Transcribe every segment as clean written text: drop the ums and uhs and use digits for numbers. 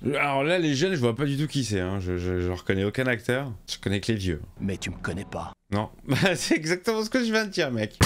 Alors là, les jeunes, je vois pas du tout qui c'est. Hein. Je reconnais aucun acteur. Je connais que les vieux. Mais tu me connais pas. Non. Bah, c'est exactement ce que je viens de dire, mec.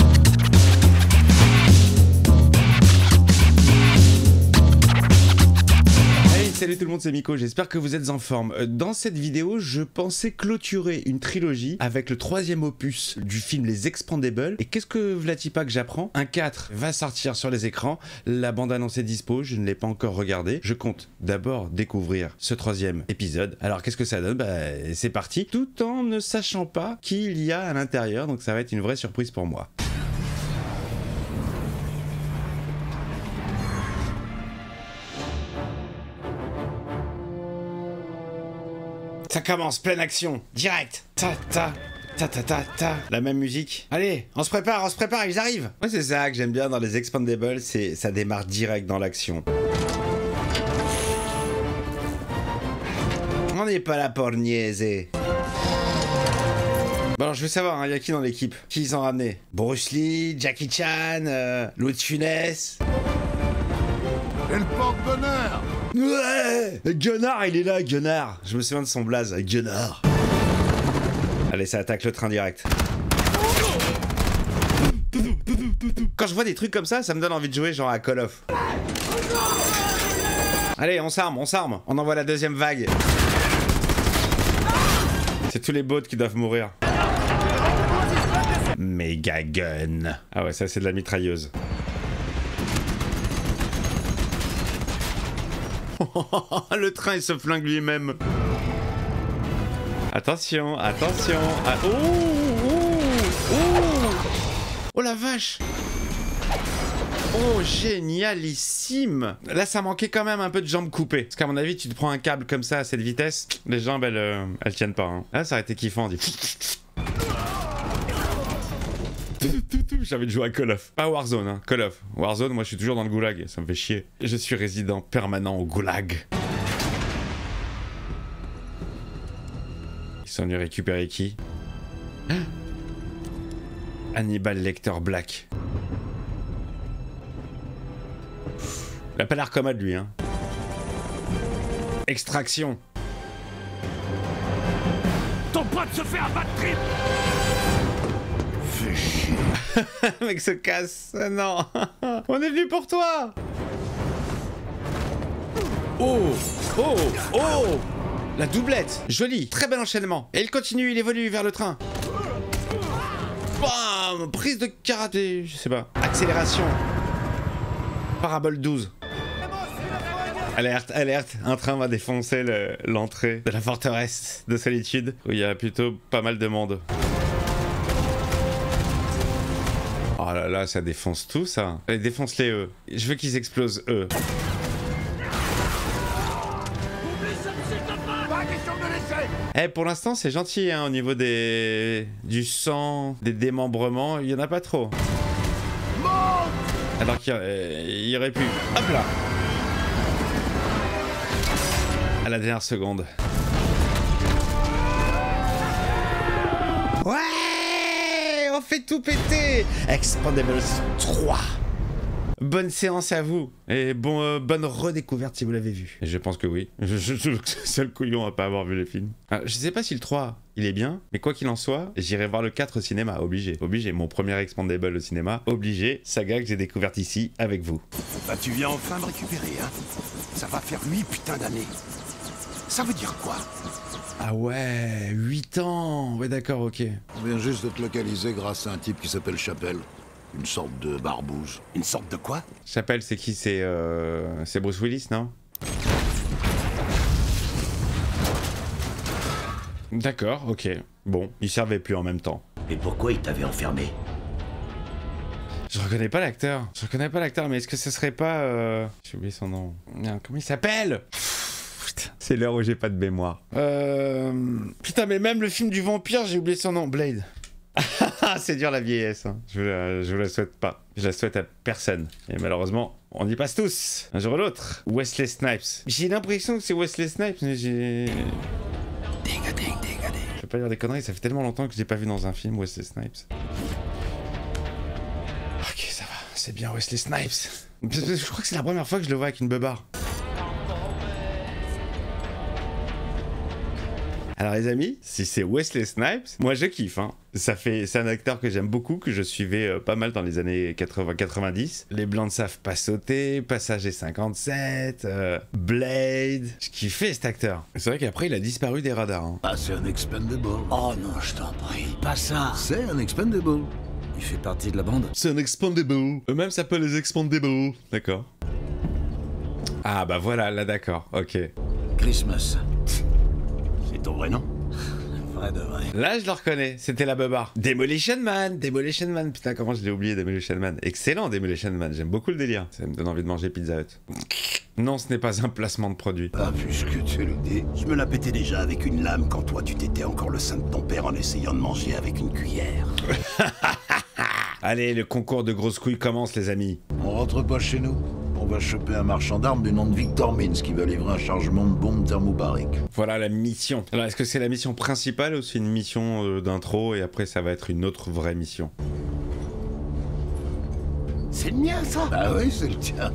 Salut tout le monde, c'est Miko, j'espère que vous êtes en forme. Dans cette vidéo, je pensais clôturer une trilogie avec le 3e opus du film Les Expendables. Et qu'est-ce que vlati pas que j'apprends? Un 4 va sortir sur les écrans, la bande-annonce est dispo, je ne l'ai pas encore regardé. Je compte d'abord découvrir ce 3e épisode. Alors qu'est-ce que ça donne? Bah c'est parti, tout en ne sachant pas qui il y a à l'intérieur, donc ça va être une vraie surprise pour moi. Ça commence, pleine action, direct. Ta ta ta ta ta ta. La même musique. Allez, on se prépare, ils arrivent. Moi c'est ça que j'aime bien dans les Expendables, c'est ça démarre direct dans l'action. On n'est pas là pour niaiser. Bon alors je veux savoir, il y a qui dans l'équipe? Qui ils ont ramené? Bruce Lee, Jackie Chan, Louis de Funès. Et le porte-bonheur! Ouais, Gunnar, il est là, Gunnar. Je me souviens de son blaze, Gunnar. Allez, ça attaque le train direct. Quand je vois des trucs comme ça me donne envie de jouer genre à Call of. Allez, on s'arme. On envoie la deuxième vague. C'est tous les bots qui doivent mourir. Méga gun. Ah ouais, ça c'est de la mitrailleuse. Le train il se flingue lui-même. Attention, attention. Ah, oh la vache. Oh génialissime. Là ça manquait quand même un peu de jambes coupées. Parce qu'à mon avis tu te prends un câble comme ça à cette vitesse, les jambes elles tiennent pas. Hein. Là ça aurait été kiffant. J'ai envie de jouer à Call of. Pas Warzone, hein. Call of. Warzone, moi je suis toujours dans le goulag, ça me fait chier. Je suis résident permanent au goulag. Ils sont venus récupérer qui? Hannibal Lecter Black. Il a pas l'air commode lui, hein. Extraction. Ton pote se fait un bad trip. Fais chier. Le mec se casse. Non. On est venu pour toi. Oh. La doublette. Joli. Très bel enchaînement. Et il continue, il évolue vers le train. Bam. Prise de karaté. Je sais pas. Accélération. Parabole 12. Alerte, alerte. Un train va défoncer l'entrée de la forteresse de solitude où il y a plutôt pas mal de monde. Oh là là, ça défonce tout ça. Allez, défonce-les eux. Je veux qu'ils explosent eux. Eh, pour l'instant, c'est gentil hein, au niveau du sang, des démembrements, il y en a pas trop. Alors qu'il y aurait pu. Hop là. À la dernière seconde. Ouais! On fait tout péter. Expendables 3. Bonne séance à vous. Et bonne redécouverte si vous l'avez vu. Et je pense que oui. Je suis le seul couillon à pas avoir vu les films. Je sais pas si le 3, il est bien. Mais quoi qu'il en soit, j'irai voir le 4 au cinéma. Obligé. Obligé. Mon premier Expendable au cinéma. Obligé. Saga que j'ai découverte ici avec vous. Bah tu viens enfin me récupérer, hein. Ça va faire 8 putains d'années. Ça veut dire quoi? Ah ouais, 8 ans. Ouais d'accord, ok. On vient juste de te localiser grâce à un type qui s'appelle Chapelle. Une sorte de barbouze. Une sorte de quoi? Chapelle, c'est qui? C'est Bruce Willis, non? D'accord, ok. Bon, il servait plus en même temps. Et pourquoi il t'avait enfermé? Je reconnais pas l'acteur. Mais est-ce que ce serait pas... J'ai oublié son nom. Merde, comment il s'appelle? Putain, c'est l'heure où j'ai pas de mémoire. Putain, mais même le film du vampire, j'ai oublié son nom. Blade. C'est dur la vieillesse. Hein. Je vous la souhaite pas. Je la souhaite à personne. Et malheureusement, on y passe tous. Un jour ou l'autre. Wesley Snipes. J'ai l'impression que c'est Wesley Snipes, mais j'ai... Je peux pas dire des conneries, ça fait tellement longtemps que je l'ai pas vu dans un film, Wesley Snipes. Ok, ça va. C'est bien Wesley Snipes. Je crois que c'est la première fois que je le vois avec une beubare. Alors les amis, si c'est Wesley Snipes, moi je kiffe, hein. C'est un acteur que j'aime beaucoup, que je suivais pas mal dans les années 80-90. Les Blancs ne savent pas sauter, Passager 57, Blade. Je kiffais cet acteur. C'est vrai qu'après il a disparu des radars. Hein. Ah, c'est un expendable. Oh non, je t'en prie, pas ça. C'est un expendable. Il fait partie de la bande. C'est un expandable. Eux-mêmes s'appellent les expandables. D'accord. Ah bah voilà, là d'accord, ok. Christmas. C'est ton vrai nom? Vrai de vrai. Là, je le reconnais, c'était la beubar. Demolition Man, putain, comment je l'ai oublié, Demolition Man. Excellent, Demolition Man, j'aime beaucoup le délire. Ça me donne envie de manger Pizza Hut. Non, ce n'est pas un placement de produit. Ah, puisque tu le dis. Je me la pétais déjà avec une lame quand toi tu t'étais encore le sein de ton père en essayant de manger avec une cuillère. Allez, le concours de grosses couilles commence, les amis. On rentre pas chez nous. On va choper un marchand d'armes du nom de Victor Mins qui va livrer un chargement de bombes thermobariques. Voilà la mission. Alors, est-ce que c'est la mission principale ou c'est une mission d'intro et après ça va être une autre vraie mission? C'est le mien, ça. Ah oui, c'est le tien.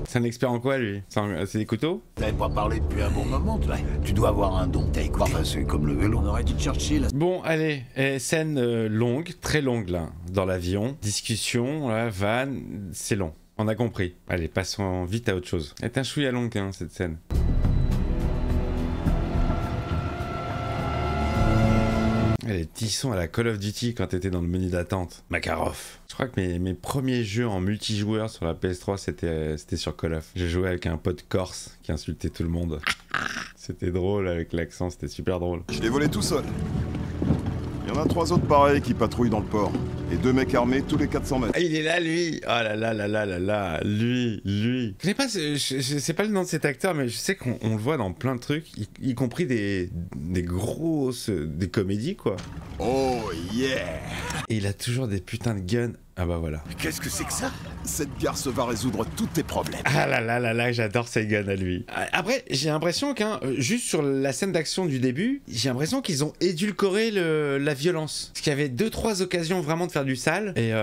C'est un expert en quoi, lui? C'est des couteaux? T'avais pas parlé depuis un bon moment, toi. Tu dois avoir un don. T'as écouté? Enfin, c'est comme le vélo. On aurait dû te chercher, là. Bon, allez, scène longue, très longue, là, dans l'avion. Discussion, là, van, c'est long. On a compris. Allez, passons vite à autre chose. Elle est un chouïa longue, hein, cette scène. Les tissons à la Call of Duty quand t'étais dans le menu d'attente. Makarov. Je crois que mes premiers jeux en multijoueur sur la PS3, c'était sur Call of. J'ai joué avec un pote corse qui insultait tout le monde. C'était drôle avec l'accent, c'était super drôle. Je l'ai volé tout seul. Il y en a 3 autres pareils qui patrouillent dans le port. Et 2 mecs armés tous les 400 mètres. Ah, il est là, lui. Oh là là là là là là. Lui. Je sais pas, je sais pas le nom de cet acteur, mais je sais qu'on le voit dans plein de trucs, y compris des comédies, quoi. Oh yeah! Et il a toujours des putains de guns. Ah bah voilà. Qu'est-ce que c'est que ça? Cette garce va résoudre tous tes problèmes. Ah là là là là, j'adore ces guns à lui. Après, j'ai l'impression juste sur la scène d'action du début, j'ai l'impression qu'ils ont édulcoré la violence. Parce qu'il y avait 2-3 occasions vraiment de faire du sale, et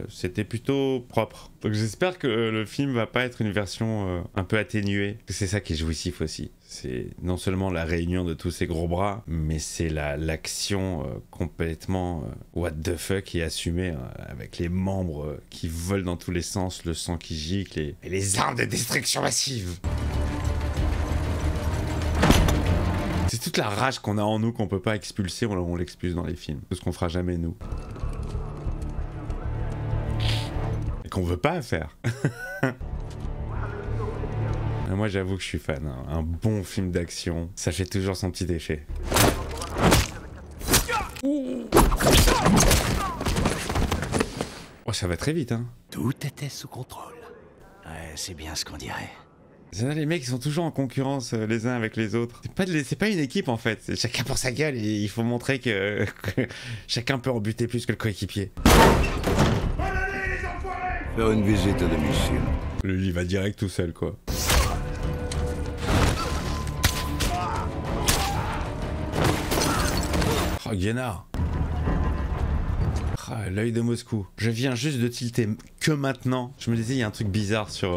c'était plutôt propre. Donc j'espère que le film va pas être une version un peu atténuée. C'est ça qui est jouissif aussi. C'est non seulement la réunion de tous ces gros bras, mais c'est l'action complètement what the fuck et assumée avec les membres qui volent dans tous les sens, le sang qui gicle et les armes de destruction massive. C'est toute la rage qu'on a en nous qu'on peut pas expulser, on l'expulse dans les films. Tout ce qu'on fera jamais nous. Et qu'on veut pas faire. Moi j'avoue que je suis fan, hein. Un bon film d'action, ça fait toujours son petit effet. Oh, ça va très vite, hein. Tout était sous contrôle. Ouais, c'est bien ce qu'on dirait. Les mecs ils sont toujours en concurrence les uns avec les autres. C'est pas une équipe en fait, c'est chacun pour sa gueule et il faut montrer que chacun peut en buter plus que le coéquipier. Faire une visite à domicile. Lui il va direct tout seul quoi. Oh, Guénard. Ah, l'œil de Moscou. Je viens juste de tilter que maintenant. Je me disais, il y a un truc bizarre sur...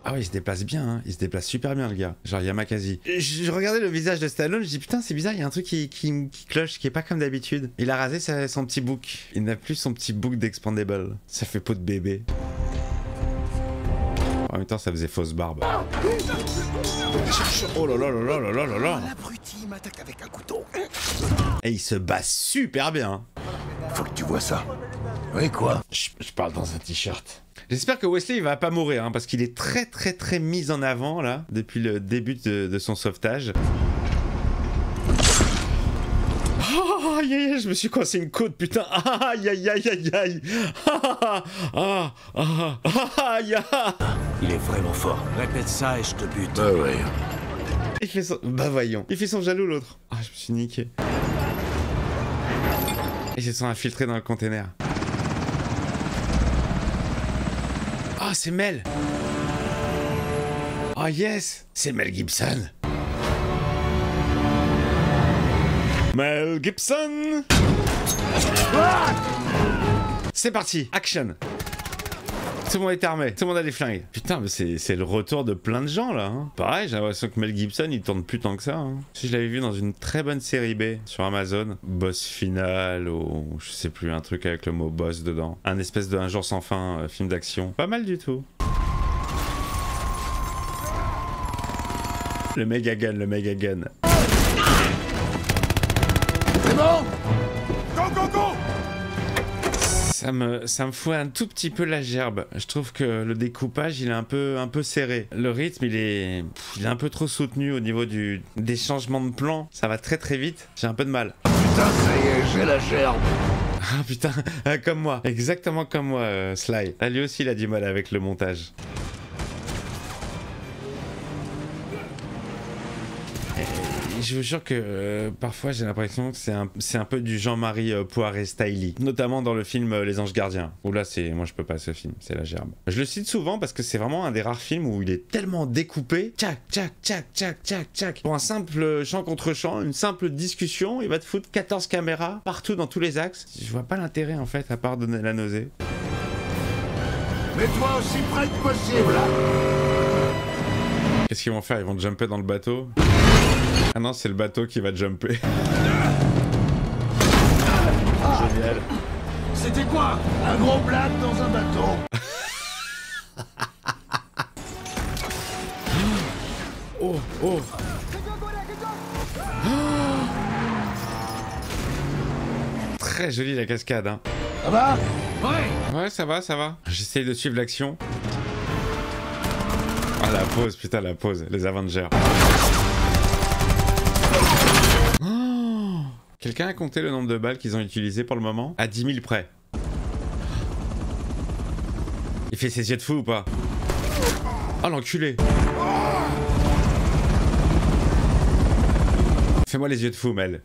Ah ouais, il se déplace bien, hein. Il se déplace super bien, le gars. Genre Yamakasi. Je regardais le visage de Stallone, je dis putain, c'est bizarre, il y a un truc qui cloche, qui est pas comme d'habitude. Il a rasé son petit bouc. Il n'a plus son petit bouc d'expandable. Ça fait peau de bébé. En même temps, ça faisait fausse barbe. Oh là là là là là là là là. L'abruti m'attaque avec un couteau. Et il se bat super bien. Faut que tu vois ça. Oui, quoi? Je parle dans un t-shirt. J'espère que Wesley il va pas mourir, hein, parce qu'il est très très très mis en avant là, depuis le début de son sauvetage. Oh, aïe aïe aïe, je me suis coincé une côte, putain. Aïe aïe aïe aïe aïe. Aïe. Il est vraiment fort. Répète ça et je te bute. Ah ouais. Il fait son... Bah voyons. Il fait son jaloux l'autre. Ah, je me suis niqué. Ils se sont infiltrés dans le container. Ah, c'est Mel. Oh yes, c'est Mel Gibson. Mel Gibson. C'est parti, action. Tout le monde est armé, tout le monde a des flingues. Putain, mais c'est le retour de plein de gens là. Hein. Pareil, j'ai l'impression que Mel Gibson il tourne plus tant que ça. Hein. Si je l'avais vu dans une très bonne série B sur Amazon, boss final ou je sais plus, un truc avec le mot boss dedans. Un espèce de Un jour sans fin, film d'action. Pas mal du tout. Le méga gun, le méga gun. C'est bon? Go, go, go! Ça me fout un tout petit peu la gerbe. Je trouve que le découpage il est un peu serré. Le rythme il est un peu trop soutenu au niveau des changements de plan. Ça va très très vite. J'ai un peu de mal. Putain, ça y est, j'ai la gerbe. Ah putain, comme moi. Exactement comme moi, Sly. Ah, lui aussi il a du mal avec le montage. Je vous jure que parfois j'ai l'impression que c'est un peu du Jean-Marie Poiret styly, notamment dans le film Les Anges Gardiens. Où là moi je peux pas ce film, c'est la gerbe. Je le cite souvent parce que c'est vraiment un des rares films où il est tellement découpé, tchac tchac tchac tchac tchac tchac. Pour un simple champ contre champ, une simple discussion, il va te foutre 14 caméras partout dans tous les axes. Je vois pas l'intérêt en fait à part donner la nausée. Mets-toi aussi près que possible. Qu'est-ce qu'ils vont faire? Ils vont jumper dans le bateau? Ah non, c'est le bateau qui va jumper. Génial. C'était quoi? Un gros blague dans un bateau. Oh, oh. Très jolie la cascade, hein. Ça va? Ouais. Ouais, ça va, ça va. J'essaye de suivre l'action. Ah, la pause, putain, la pause. Les Avengers. Oh, quelqu'un a compté le nombre de balles qu'ils ont utilisé pour le moment? À 10 000 près. Il fait ses yeux de fou ou pas? Oh, l'enculé. Fais-moi les yeux de fou, Mel.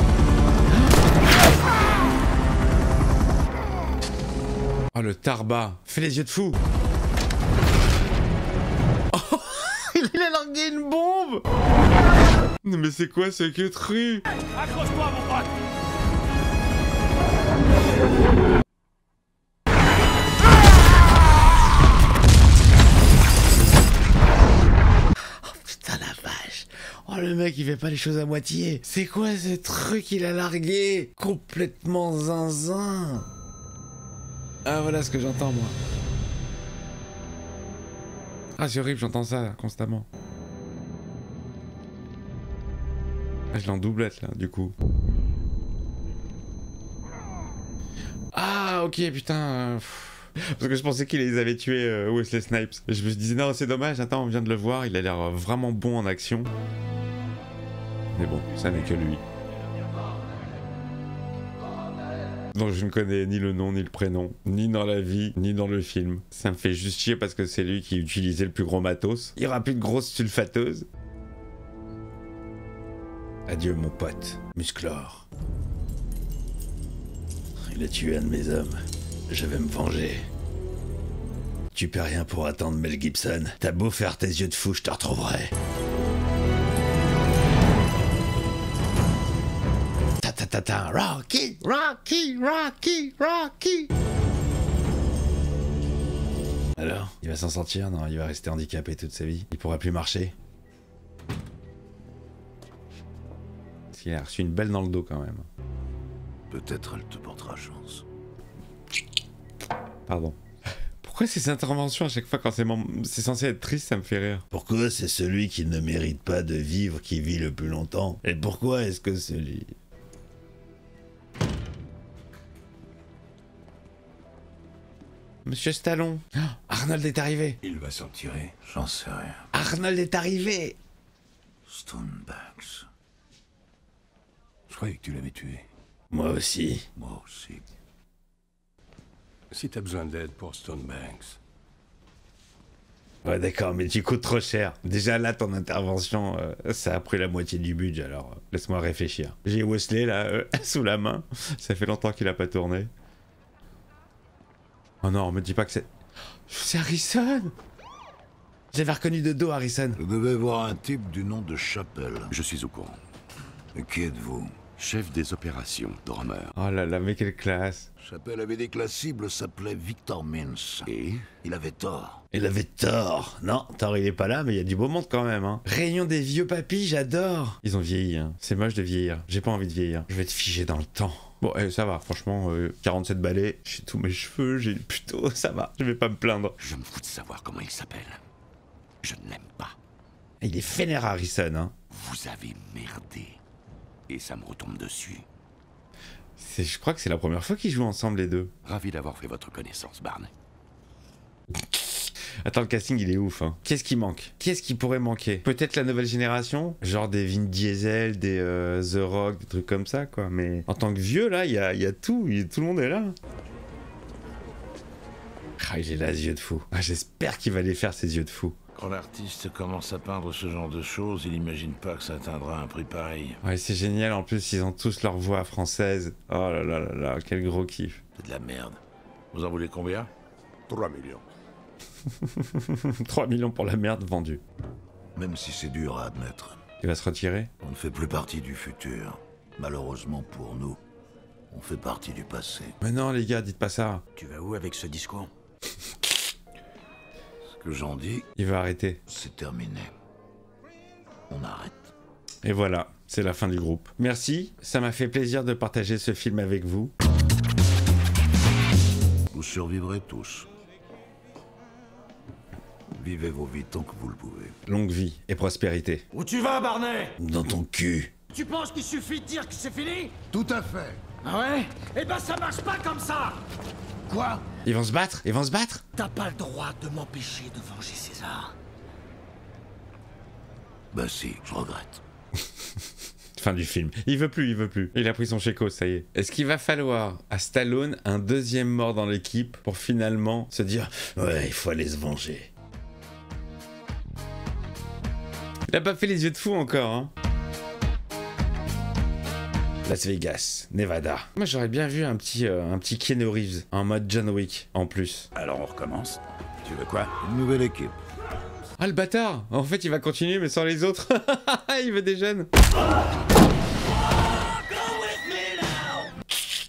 Oh, le tarba. Fais les yeux de fou. Oh, il a largué une bombe. Non mais c'est quoi ce queutru? Accroche-toi, mon pote. Oh putain la vache. Oh le mec il fait pas les choses à moitié. C'est quoi ce truc qu'il a largué? Complètement zinzin. Ah voilà ce que j'entends moi. Ah c'est horrible, j'entends ça constamment. Ah, je l'ai en doublette là, du coup. Ah, ok, putain. Parce que je pensais qu'il les avait tués, Wesley Snipes. Et je me disais, non, c'est dommage, attends, on vient de le voir, il a l'air vraiment bon en action. Mais bon, ça n'est que lui. Donc je ne connais ni le nom, ni le prénom, ni dans la vie, ni dans le film. Ça me fait juste chier parce que c'est lui qui utilisait le plus gros matos. Il n'y aura plus de grosses sulfateuses. Adieu mon pote, Musclor. Il a tué un de mes hommes. Je vais me venger. Tu peux rien pour attendre Mel Gibson. T'as beau faire tes yeux de fou, je te retrouverai. Ta-ta-ta-ta, Rocky, Rocky, Rocky, Rocky. Alors, il va s'en sortir? Non, il va rester handicapé toute sa vie. Il pourra plus marcher. Il a reçu une belle dans le dos quand même. Peut-être elle te portera chance. Pardon. Pourquoi ces interventions à chaque fois quand c'est censé être triste, ça me fait rire? Pourquoi c'est celui qui ne mérite pas de vivre qui vit le plus longtemps? Et pourquoi est-ce que celui... Monsieur Stallone. Oh, Arnold est arrivé. Il va s'en tirer. J'en sais rien. Arnold est arrivé. Stonebanks. Je croyais que tu l'avais tué. Moi aussi. Moi aussi. Si t'as besoin d'aide pour Stonebanks. Ouais d'accord, mais tu coûtes trop cher. Déjà là, ton intervention, ça a pris la moitié du budget, alors laisse-moi réfléchir. J'ai Wesley là, sous la main. Ça fait longtemps qu'il a pas tourné. Oh non, me dis pas que c'est... C'est Harrison. J'avais reconnu de dos Harrison. Vous devez voir un type du nom de Chapelle. Je suis au courant. Mais qui êtes-vous? Chef des opérations, Drummer. Oh là là, mais quelle classe. Chapelle avait des classes cibles, s'appelait Victor Mintz. Et Il avait tort. Il avait tort. Non, tort il est pas là, mais il y a du beau monde quand même. Hein. Réunion des vieux papis, j'adore. Ils ont vieilli. Hein. C'est moche de vieillir. J'ai pas envie de vieillir. Je vais être figé dans le temps. Bon, ça va, franchement, 47 balais, j'ai tous mes cheveux, j'ai plutôt, ça va, je vais pas me plaindre. je me fous de savoir comment il s'appelle. Je ne l'aime pas. Il est vénère Harrison, hein. Vous avez merdé. Et ça me retombe dessus. Je crois que c'est la première fois qu'ils jouent ensemble les deux. Ravi d'avoir fait votre connaissance, Barney. Attends, le casting il est ouf, hein. Qu'est-ce qui manque? Qu'est-ce qui pourrait manquer? Peut-être la nouvelle génération? Genre des Vin Diesel, des The Rock, des trucs comme ça, quoi. Mais en tant que vieux, là, il y a tout, tout le monde est là. Ah, il est là, ce yeux de fou. Ah, j'espère qu'il va les faire, ces yeux de fou. Quand l'artiste commence à peindre ce genre de choses, il imagine pas que ça atteindra un prix pareil. Ouais, c'est génial, en plus, ils ont tous leur voix française. Oh là là là là, quel gros kiff. C'est de la merde. Vous en voulez combien? 3 millions. 3 millions pour la merde vendue. Même si c'est dur à admettre. Il va se retirer? On ne fait plus partie du futur. Malheureusement pour nous, on fait partie du passé. Mais non, les gars, dites pas ça. Tu vas où avec ce discours? Ce que j'en dis, Il va arrêter. c'est terminé. On arrête. Et voilà, c'est la fin du groupe. Merci, ça m'a fait plaisir de partager ce film avec vous. Vous survivrez tous. Vivez vos vies tant que vous le pouvez. Longue vie et prospérité. Où tu vas, Barney? Dans ton cul. Tu penses qu'il suffit de dire que c'est fini? Tout à fait. Ah ouais? Eh ben ça marche pas comme ça! Quoi? Ils vont se battre? Ils vont se battre? T'as pas le droit de m'empêcher de venger César. Bah si, je regrette. Fin du film. Il veut plus, il veut plus. Il a pris son chéco, ça y est. Est-ce qu'il va falloir à Stallone un deuxième mort dans l'équipe pour finalement se dire « Ouais, il faut aller se venger ». Il a pas fait les yeux de fou encore, hein. Las Vegas, Nevada. Moi j'aurais bien vu un petit Keanu Reeves en mode John Wick en plus. Alors on recommence. Tu veux quoi? Une nouvelle équipe. Ah le bâtard! En fait il va continuer mais sans les autres. Il veut des jeunes.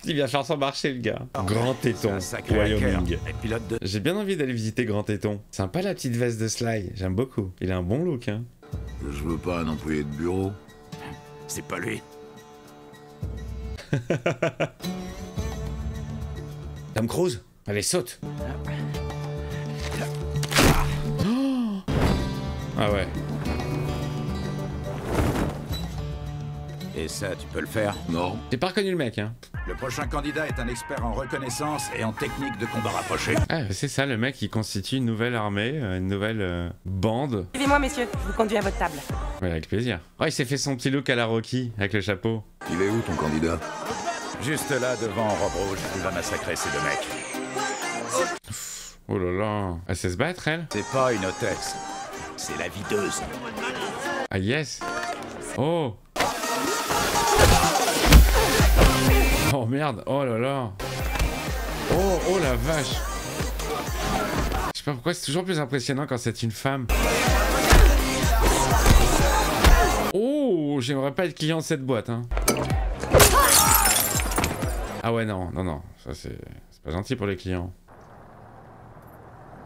Il vient faire son marché le gars. Grand Téton, Wyoming. Et pilote de... J'ai bien envie d'aller visiter Grand Téton. Sympa la petite veste de Sly, j'aime beaucoup. Il a un bon look, hein. Je veux pas un employé de bureau. C'est pas lui. Tom Cruise, allez saute. Oh ah ouais. Et ça, tu peux le faire? Non. J'ai pas reconnu le mec, hein. Le prochain candidat est un expert en reconnaissance et en technique de combat rapproché. Ah, c'est ça, le mec, il constitue une nouvelle armée, une nouvelle bande. Suivez-moi, messieurs, je vous conduis à votre table. Ouais, avec plaisir. Oh, il s'est fait son petit look à la Rocky, avec le chapeau. Il est où ton candidat? Juste là, devant, en robe rouge, il va massacrer ces deux mecs. Oh là là. Elle sait se battre, elle? C'est pas une hôtesse, c'est la videuse. Ah, yes. Oh. Oh merde, oh là là. Oh la vache. Je sais pas pourquoi c'est toujours plus impressionnant quand c'est une femme. Oh, j'aimerais pas être client de cette boîte, hein. Ah ouais, non, ça c'est pas gentil pour les clients.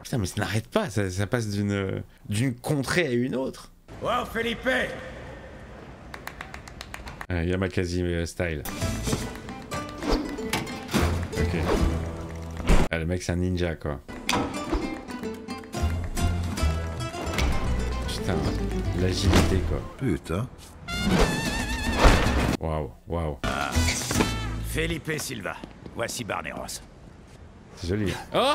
Putain, mais ça n'arrête pas, ça passe d'une contrée à une autre. Wow, Felipe! Yamakasi style. Ok. Ah, le mec c'est un ninja quoi. Putain, l'agilité quoi. Putain. Waouh. Felipe Silva, voici Barney Ross. C'est joli. Oh!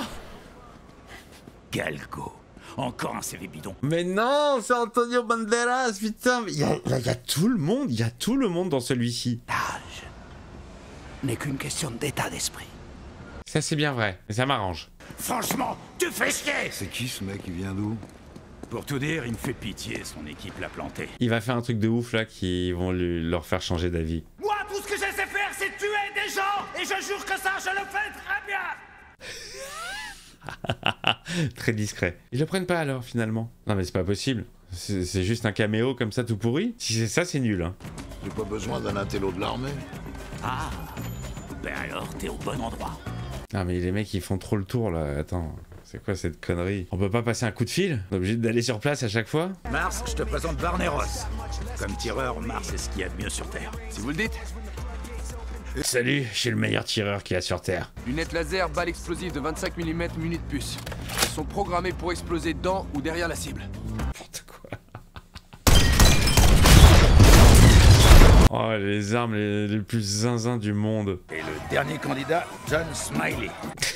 Galgo, encore un CV bidon. Mais non, c'est Antonio Banderas, putain. Il y a tout le monde, il y a tout le monde dans celui-ci. L'âge n'est qu'une question d'état d'esprit. Ça c'est bien vrai, mais ça m'arrange. Franchement, tu fais chier! C'est qui ce mec? Il vient d'où? Pour tout dire, il me fait pitié, son équipe l'a planté. Il va faire un truc de ouf là qui vont leur faire changer d'avis. Moi, tout ce que je sais faire, c'est tuer des gens! Et je jure que ça, je le fais très bien! Très discret. Ils le prennent pas alors finalement. Non mais c'est pas possible. C'est juste un caméo comme ça tout pourri. Si c'est ça, c'est nul, hein. J'ai pas besoin d'un intello de l'armée. Ah, ben alors t'es au bon endroit. Ah mais les mecs ils font trop le tour là, attends. C'est quoi cette connerie? On peut pas passer un coup de fil? On est obligé d'aller sur place à chaque fois? Mars, je te présente Barney Ross. Comme tireur, Mars est ce qu'il y a de mieux sur Terre. Si vous le dites. Salut, je suis le meilleur tireur qu'il y a sur Terre. Lunettes laser, balles explosives de 25 mm munies de puce. Elles sont programmées pour exploser dans ou derrière la cible. N'importe quoi. Oh, les armes les plus zinzin du monde. Et le dernier candidat, John Smiley.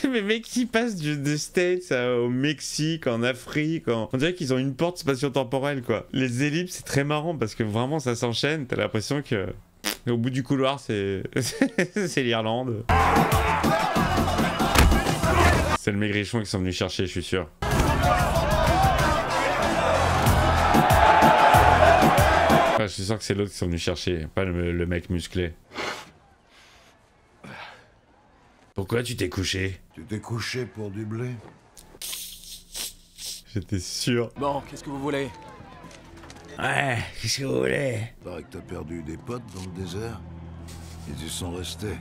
Mais mec, qui passent des States au Mexique, en Afrique, on dirait qu'ils ont une porte spatio-temporelle, quoi. Les ellipses, c'est très marrant parce que vraiment ça s'enchaîne. T'as l'impression que au bout du couloir, c'est c'est l'Irlande. C'est le maigrichon qui sont venus chercher, je suis sûr. Enfin, je suis sûr que c'est l'autre qui sont venus chercher, pas le mec musclé. Pourquoi tu t'es couché? Tu t'es couché pour du blé? J'étais sûr. Bon, qu'est-ce que vous voulez? Ouais, qu'est-ce que vous voulez? Paraît que t'as perdu des potes dans le désert. Ils y sont restés.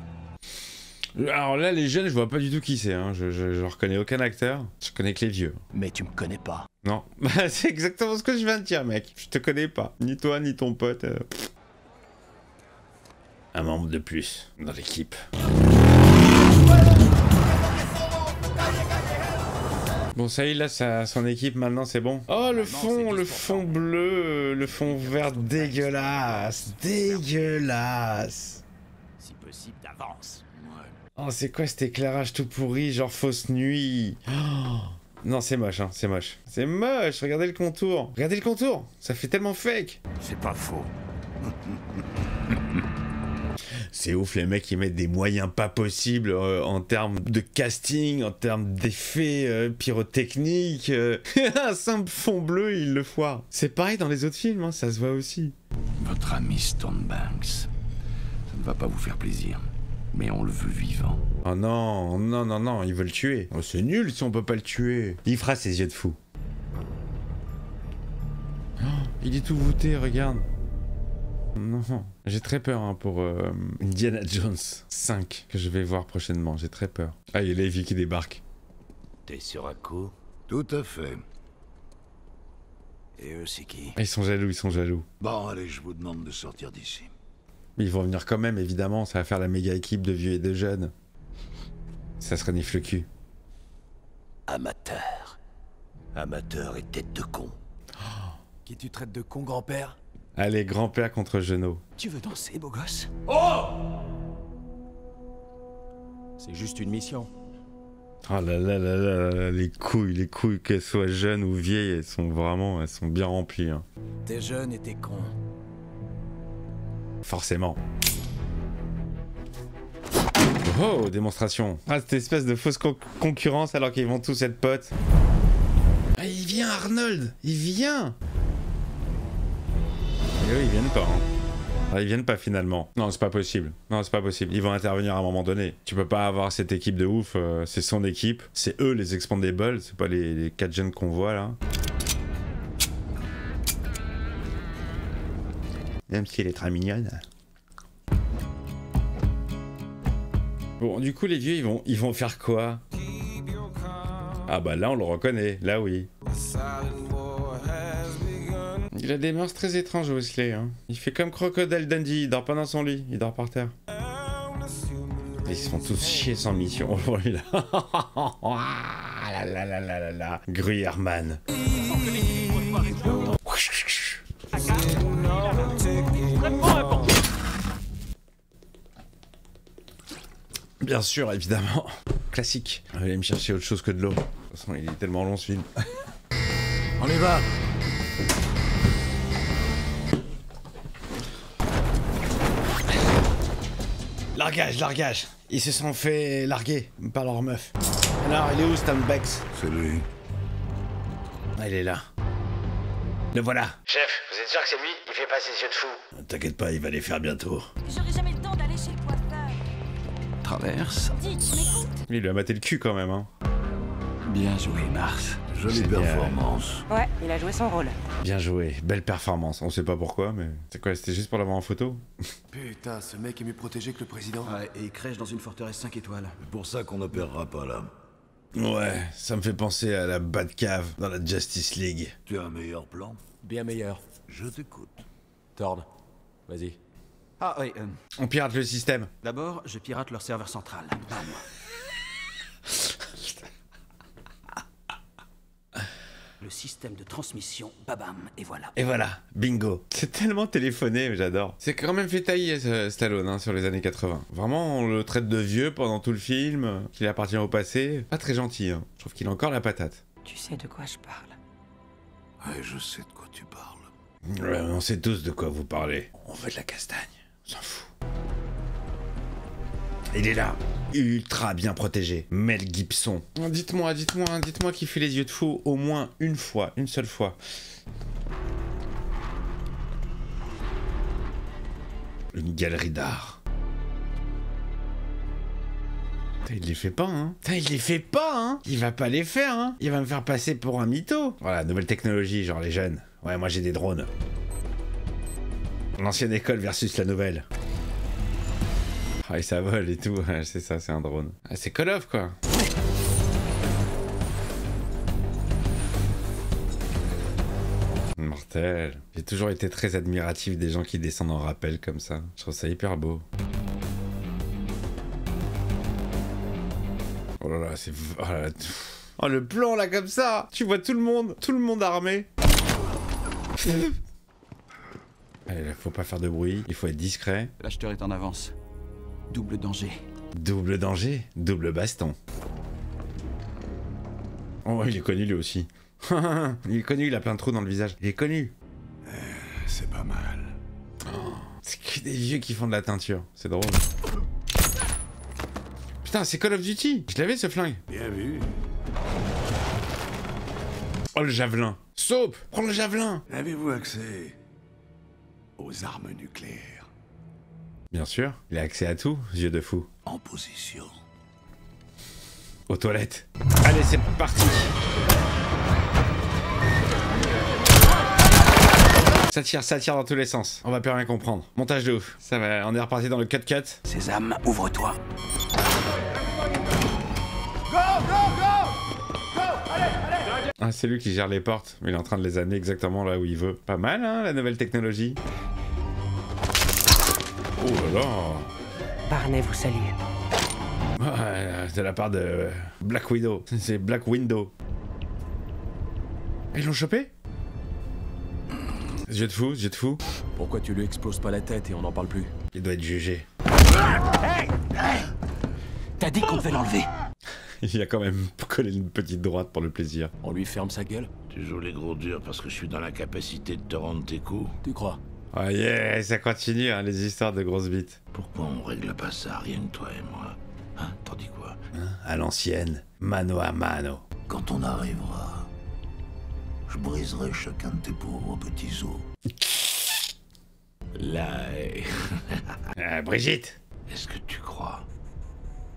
Alors là, les jeunes, je vois pas du tout qui c'est, hein. Je reconnais aucun acteur. Je connais que les vieux. Mais tu me connais pas. Non, c'est exactement ce que je viens de dire, mec. Je te connais pas. Ni toi, ni ton pote. Un membre de plus dans l'équipe. Bon, ça y est, là, son équipe, maintenant, c'est bon. Oh, le fond bleu, le fond vert dégueulasse. Dégueulasse. Si possible, d'avance. Oh, c'est quoi cet éclairage tout pourri, genre fausse nuit? Oh. Non, c'est moche, hein, c'est moche. C'est moche, regardez le contour. Regardez le contour, ça fait tellement fake. C'est pas faux. C'est ouf, les mecs, ils mettent des moyens pas possibles en termes de casting, en termes d'effets pyrotechniques. Un simple fond bleu, ils le foirent. C'est pareil dans les autres films, hein, ça se voit aussi. Votre ami Stonebanks. Ça ne va pas vous faire plaisir. Mais on le veut vivant. Oh non, non, non, non, ils veulent le tuer. Oh, c'est nul si on peut pas le tuer. Il fera ses yeux de fou. Oh, il est tout voûté, regarde. Non, j'ai très peur hein, pour Indiana Jones 5 que je vais voir prochainement, j'ai très peur. Ah, il y a Levi qui débarque. T'es sur un coup? Tout à fait. Et eux, c'est qui? Ils sont jaloux, ils sont jaloux. Bon, allez, je vous demande de sortir d'ici. Mais ils vont venir quand même, évidemment, ça va faire la méga équipe de vieux et de jeunes. Ça se renifle le cul. Amateur. Amateur et tête de con. Qui tu traites de con, grand-père? Allez, grand-père contre Jeannot. Tu veux danser, beau gosse? C'est juste une mission. Oh là là là là là, les couilles, qu'elles soient jeunes ou vieilles, elles sont bien remplies. Hein. T'es jeune et t'es con. Forcément. Oh, démonstration. Ah, cette espèce de fausse concurrence alors qu'ils vont tous être potes. Ah, il vient Arnold, il vient. Et eux, ils viennent pas. Hein. Ah, ils viennent pas finalement. Non, c'est pas possible. Non, c'est pas possible. Ils vont intervenir à un moment donné. Tu peux pas avoir cette équipe de ouf. C'est son équipe. C'est eux les Expandables. C'est pas les 4 jeunes qu'on voit là. Même si elle est très mignonne. Bon, du coup, les vieux, ils vont faire quoi? Ah bah là, on le reconnaît. Là, oui. Il a des mœurs très étranges, Wesley. Hein. Il fait comme Crocodile Dundee. Il dort pas dans son lit. Il dort par terre. Ils se font tous chier sans mission. Oh lui là. Ah là là là là là. Gruyère-man. Bien sûr, évidemment. Classique. Il va aller me chercher autre chose que de l'eau. De toute façon, il est tellement long ce film. On y va! Largage, largage. Ils se sont fait larguer par leur meuf. Alors, il est où, Stonebanks? C'est lui. Ah, il est là. Le voilà. Chef, vous êtes sûr que c'est lui? Il fait pas ses yeux de fou. T'inquiète pas, il va les faire bientôt. J'aurai jamais le temps d'aller chez le coiffeur. Traverse. Dis, tu m'écoutes? Il lui a maté le cul quand même, hein. Bien joué, Mars. Jolie performance. Ouais, il a joué son rôle. Bien joué, belle performance. On sait pas pourquoi, mais... C'est quoi, c'était juste pour l'avoir en photo? Putain, ce mec est mieux protégé que le président. Ouais, et il crèche dans une forteresse 5 étoiles. C'est pour ça qu'on n'opérera pas là. Ouais, ça me fait penser à la Batcave dans la Justice League. Tu as un meilleur plan? Bien meilleur. Je t'écoute. Tord, vas-y. Ah oui, On pirate le système. d'abord, je pirate leur serveur central. Bam. Le système de transmission, babam, et voilà. Et voilà, bingo. C'est tellement téléphoné, mais j'adore. C'est quand même fait tailler Stallone hein, sur les années 80. Vraiment, on le traite de vieux pendant tout le film, qu'il appartient au passé. Pas très gentil, hein. Je trouve qu'il a encore la patate. Tu sais de quoi je parle. Ouais, je sais de quoi tu parles. Ouais, on sait tous de quoi vous parlez. On veut de la castagne, on s'en fout. Il est là, ultra bien protégé. Mel Gibson. Dites-moi qui fait les yeux de fou au moins une fois, une seule fois. Une galerie d'art. Putain, il les fait pas, hein. Putain, il les fait pas, hein. Il va pas les faire, hein. Il va me faire passer pour un mytho. Voilà, nouvelle technologie, genre les jeunes. Ouais, moi j'ai des drones. L'ancienne école versus la nouvelle. Ah, et ça vole et tout, c'est ça, c'est un drone. Ah, c'est Call of, quoi. Mortel. J'ai toujours été très admiratif des gens qui descendent en rappel comme ça. Je trouve ça hyper beau. Oh là là, c'est... Oh, là là. Oh, le plan, là, comme ça. Tu vois tout le monde armé. Allez, là, faut pas faire de bruit, il faut être discret. L'acheteur est en avance. Double danger. Double danger, double baston. Oh, il est connu lui aussi. Il est connu, il a plein de trous dans le visage. Il est connu. C'est pas mal. Oh, c'est que des vieux qui font de la teinture. C'est drôle. Putain, c'est Call of Duty. Je l'avais ce flingue. Bien vu. Oh, le javelin. Soap, prends le javelin. Avez-vous accès aux armes nucléaires? Bien sûr, il a accès à tout, yeux de fou. En position. Aux toilettes. Allez, c'est parti. Ça tire dans tous les sens. On va plus rien comprendre. Montage de ouf. Ça va, on est reparti dans le cut. Sésame, ouvre-toi. Ah, c'est lui qui gère les portes. Il est en train de les amener exactement là où il veut. Pas mal, hein, la nouvelle technologie. Oh là là. Barney vous salue. Ouais, de la part de Black Widow. C'est Black Window. Ils l'ont chopé? Yeux de fou. Pourquoi tu lui exploses pas la tête et on n'en parle plus? Il doit être jugé. T'as dit qu'on devait l'enlever. Il a quand même collé une petite droite pour le plaisir. On lui ferme sa gueule? Tu joues les gros durs parce que je suis dans l'incapacité de te rendre tes coups. Tu crois? Oh yeah, ça continue, hein, les histoires de grosses bites. Pourquoi on règle pas ça, rien que toi et moi? Hein? T'en dis quoi? Hein, à l'ancienne, mano à mano. Quand on arrivera, je briserai chacun de tes pauvres petits os. Là, Brigitte. est-ce que tu crois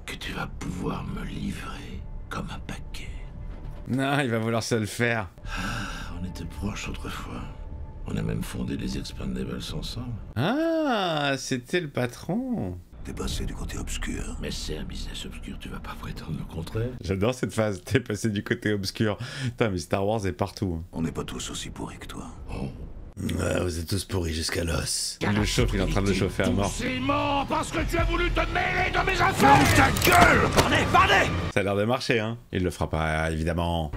que tu vas pouvoir me livrer comme un paquet? Non, il va vouloir se le faire. On était proches autrefois. On a même fondé les Expendables ensemble. Ah, c'était le patron. T'es passé du côté obscur. Mais c'est un business obscur, tu vas pas prétendre le contraire. J'adore cette phase, t'es passé du côté obscur. Putain, mais Star Wars est partout. On n'est pas tous aussi pourris que toi. Oh. Ouais, vous êtes tous pourris jusqu'à l'os. Il le chauffe, il est en train de le chauffer à mort. C'est mort parce que tu as voulu te mêler de mes affaires. Ferme ta gueule. Parlez. Ça a l'air de marcher, hein. Il le fera pas, évidemment.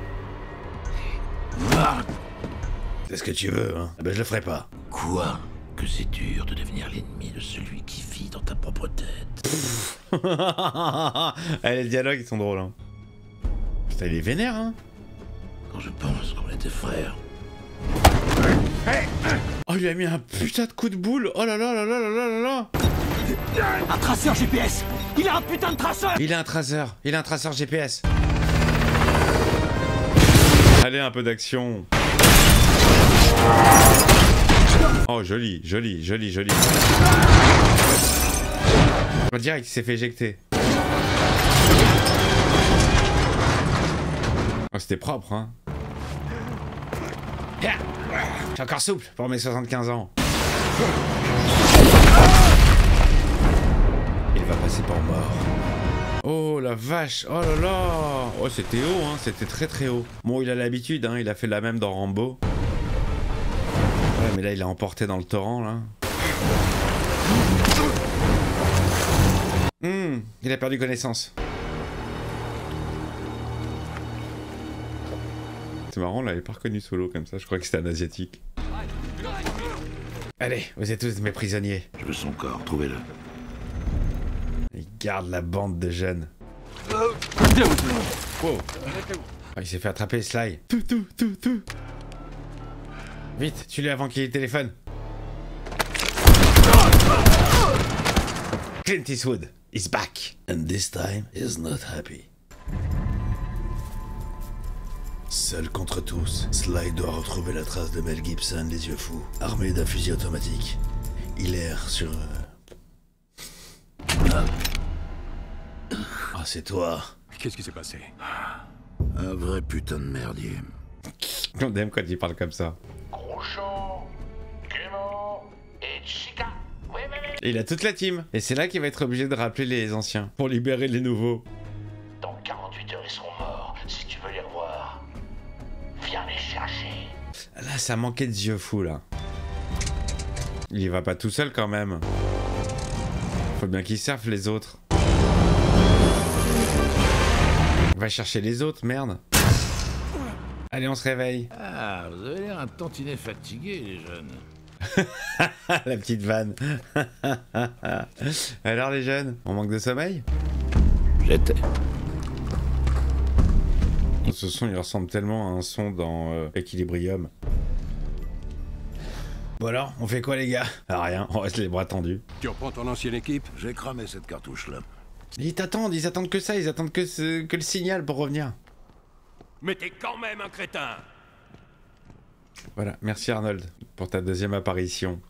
C'est ce que tu veux, hein. Ben, je le ferai pas. Quoi? Que c'est dur de devenir l'ennemi de celui qui vit dans ta propre tête. Allez, les dialogues, ils sont drôles, hein. Putain, il est vénère, hein. Quand je pense qu'on était frères. Oh, il lui a mis un putain de coup de boule. Oh là là là là là là là. Un traceur GPS. Il a un putain de traceur. Il a un traceur GPS. Allez, un peu d'action. Oh, joli. On dirait qu'il s'est fait éjecter. Oh, c'était propre, hein. Je suis encore souple pour mes 75 ans. Il va passer pour mort. Oh la vache, oh là là. Oh c'était haut, hein, c'était très haut. Bon il a l'habitude, hein, il a fait la même dans Rambo. Ouais mais là il a emporté dans le torrent là. Il a perdu connaissance. C'est marrant, on l'avait pas reconnu solo comme ça, je crois que c'était un asiatique. Allez, vous êtes tous mes prisonniers. Je veux son corps, trouvez-le. Il garde la bande de jeunes. Wow. Ah, il s'est fait attraper Sly. Tout. Vite, tue-le avant qu'il ait le téléphone. Clint Eastwood is back. And this time is not happy. Seul contre tous, Sly doit retrouver la trace de Mel Gibson, les yeux fous, armé d'un fusil automatique. Il erre sur... Ah, c'est toi. Qu'est-ce qui s'est passé? Un vrai putain de merdier. On aime quand il parle comme ça. Groucho, Clément et Chica. Oui. Et il a toute la team. Et c'est là qu'il va être obligé de rappeler les anciens pour libérer les nouveaux. Dans 48 heures, ils seront morts. Si tu veux les revoir, viens les chercher. Là, ça manquait de yeux fous, là. Il y va pas tout seul, quand même. Faut bien qu'il serve les autres. Va chercher les autres, merde. Allez, on se réveille. Ah, vous avez l'air un tantinet fatigué, les jeunes. La petite vanne. Alors, les jeunes, on manque de sommeil? J'étais. Ce son, il ressemble tellement à un son dans Equilibrium. Bon alors, on fait quoi les gars? Ah rien, on reste les bras tendus. Tu reprends ton ancienne équipe? J'ai cramé cette cartouche-là. Ils attendent que ça, ils attendent que le signal pour revenir. Mais t'es quand même un crétin! Voilà, merci Arnold pour ta deuxième apparition.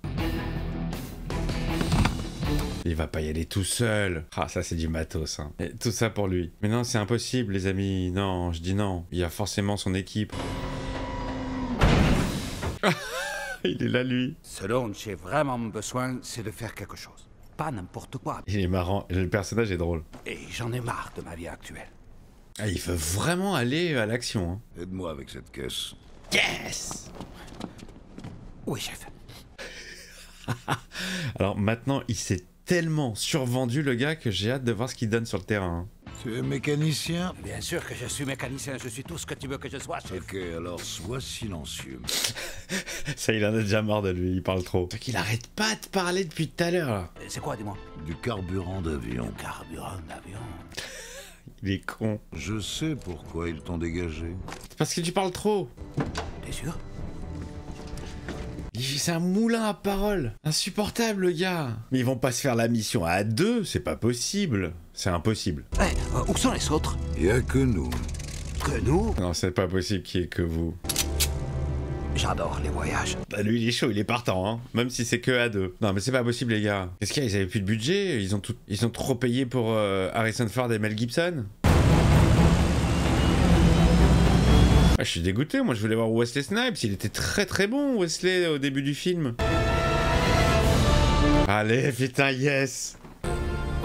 Il va pas y aller tout seul. Ah, ça c'est du matos, hein. Et tout ça pour lui. Mais non, c'est impossible les amis. Non, je dis non. Il y a forcément son équipe. Il est là lui. Ce dont j'ai vraiment besoin, c'est de faire quelque chose. Pas n'importe quoi. Il est marrant, le personnage est drôle. Et j'en ai marre de ma vie actuelle. Ah, il veut vraiment aller à l'action, hein. Aide-moi avec cette caisse. Yes! Oui, chef. Alors maintenant, il s'est tellement survendu le gars que j'ai hâte de voir ce qu'il donne sur le terrain. Tu es mécanicien? Bien sûr que je suis mécanicien, je suis tout ce que tu veux que je sois, chef. Ok, alors sois silencieux. Ça, il en a déjà marre de lui, il parle trop. C'est qu'il arrête pas de parler depuis tout à l'heure. C'est quoi, dis-moi? Du carburant d'avion. Carburant d'avion. Il est con. Je sais pourquoi ils t'ont dégagé. C'est parce que tu parles trop. T'es sûr? C'est un moulin à paroles. Insupportable, le gars. Mais ils vont pas se faire la mission à deux, c'est pas possible. C'est impossible. Hey, où sont les autres? Y a que nous. Que nous? Non, c'est pas possible qu'il y ait que vous. J'adore les voyages. Bah lui, il est chaud, il est partant, hein. Même si c'est que à deux. Non, mais c'est pas possible, les gars. Qu'est-ce qu'il y a? Ils avaient plus de budget? Ils ont trop payé pour Harrison Ford et Mel Gibson? Ah, je suis dégoûté, moi je voulais voir Wesley Snipes, il était très bon Wesley au début du film. Allez, putain, yes.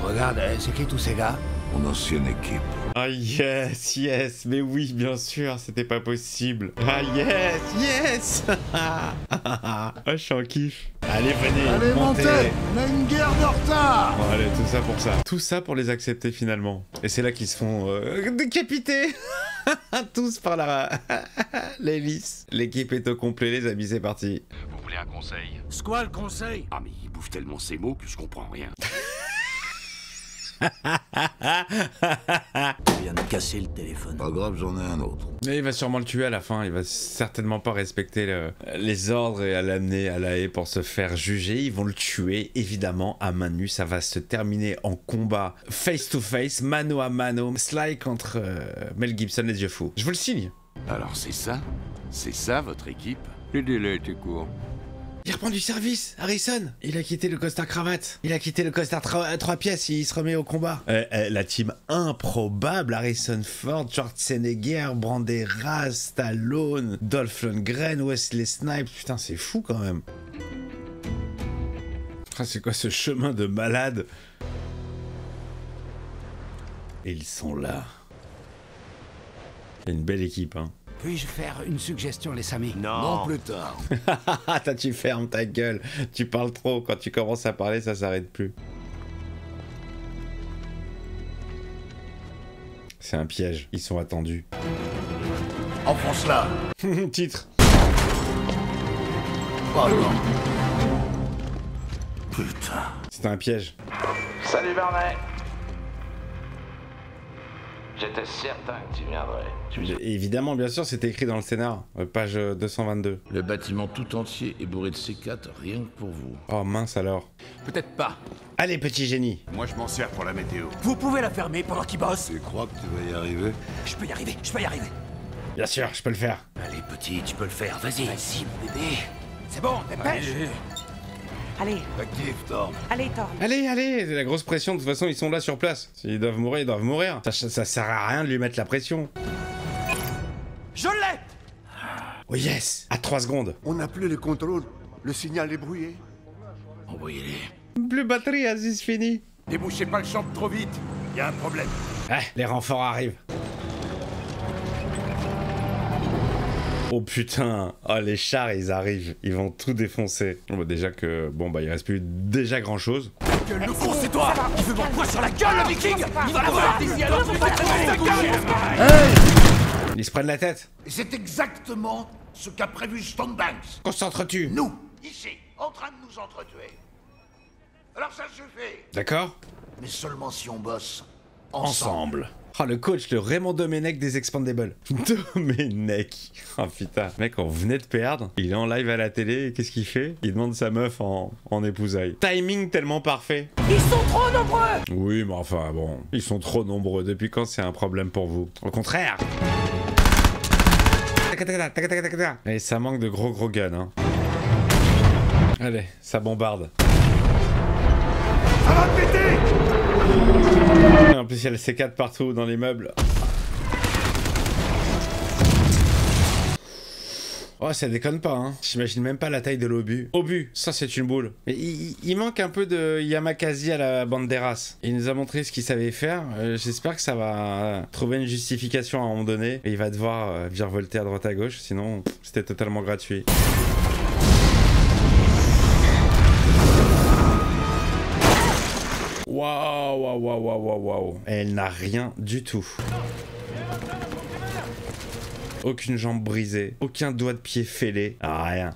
Regarde, c'est qui tous ces gars? Mon ancienne équipe. Ah yes, mais oui, bien sûr, c'était pas possible. Ah yes. Ah, je suis en kiff. Allez, venez, allez, montez. On a une guerre de retard. Bon, allez, tout ça pour ça. Tout ça pour les accepter finalement. Et c'est là qu'ils se font décapiter. Tous par l'hélice. L'équipe est au complet, les amis, c'est parti. Vous voulez un conseil? C'est quoi le conseil? Ah mais il bouffe tellement ses mots que je comprends rien. Tu viens de casser le téléphone. Pas grave, j'en ai un autre. Mais il va sûrement le tuer à la fin, il va certainement pas respecter les ordres et à l'amener à la haie pour se faire juger. Ils vont le tuer, évidemment, à main nue. Ça va se terminer en combat face to face, mano à mano. Sly contre Mel Gibson, les yeux fous. Je vous le signe. Alors c'est ça? C'est ça votre équipe? Les délais étaient courts. Il reprend du service, Harrison. Il a quitté le costard cravate. Il a quitté le costard 3 pièces, il se remet au combat. La team improbable, Harrison Ford, Schwarzenegger, Banderas, Stallone, Dolph Lundgren, Wesley Snipes. Putain, c'est fou quand même. Ah, c'est quoi ce chemin de malade? Et ils sont là. Il y a une belle équipe, hein. Puis-je faire une suggestion, les amis? Non, plus tard. Toi, tu fermes ta gueule. Tu parles trop. Quand tu commences à parler, ça s'arrête plus. C'est un piège. Ils sont attendus. Enfonce-la. Titre. Oh non. Putain. C'était un piège. Salut Barnet. J'étais certain que tu viendrais. Évidemment, bien sûr, c'était écrit dans le scénar. Page 222. Le bâtiment tout entier est bourré de C4 rien que pour vous. Oh mince alors. Peut-être pas. Allez, petit génie. Moi, je m'en sers pour la météo. Vous pouvez la fermer pendant qu'il bosse. Tu crois que tu vas y arriver? Je peux y arriver, je peux y arriver. Bien sûr, je peux le faire. Allez, petit, tu peux le faire, vas-y. Vas-y, mon bébé. C'est bon, dépêche. Allez. Active, Thorne. Allez, Thorne. Allez, la grosse pression, de toute façon, ils sont là sur place. S'ils doivent mourir, ils doivent mourir. Ça sert à rien de lui mettre la pression. Je l'ai. Oh yes. À 3 secondes. On n'a plus le contrôle. Le signal est brouillé. Envoyez-les. Plus batterie, Aziz, fini. Débouchez pas le champ trop vite. Y a un problème. Les renforts arrivent. Oh putain, oh les chars ils arrivent, ils vont tout défoncer. Bon, bah, déjà que, bon bah il reste plus déjà grand chose. Le con, c'est toi. Il veut m'envoyer sur la gueule, le viking. Il va l'avoir. Ils se prennent la tête. Et c'est exactement ce qu'a prévu Stonebanks. Concentre-tu. Nous, ici, en train de nous entretuer. Alors ça suffit. D'accord. Mais seulement si on bosse Ensemble. Oh le coach, le Raymond Domenech des Expandables. Domenech. Oh putain. Mec, on venait de perdre. Il est en live à la télé et qu'est-ce qu'il fait? Il demande sa meuf en épousailles. Timing tellement parfait. Ils sont trop nombreux. Oui, mais enfin bon. Ils sont trop nombreux. Depuis quand c'est un problème pour vous? Au contraire. Et ça manque de gros guns, hein. Allez, ça bombarde. Ça va péter. En plus, il y a le C4 partout dans les meubles. Oh, ça déconne pas, hein. J'imagine même pas la taille de l'obus. Obus, ça c'est une boule. Mais il manque un peu de Yamakasi à la Banderas. Il nous a montré ce qu'il savait faire. J'espère que ça va trouver une justification à un moment donné. Et il va devoir virevolter à droite à gauche, sinon c'était totalement gratuit. Waouh. Elle n'a rien du tout. Aucune jambe brisée, aucun doigt de pied fêlé, rien.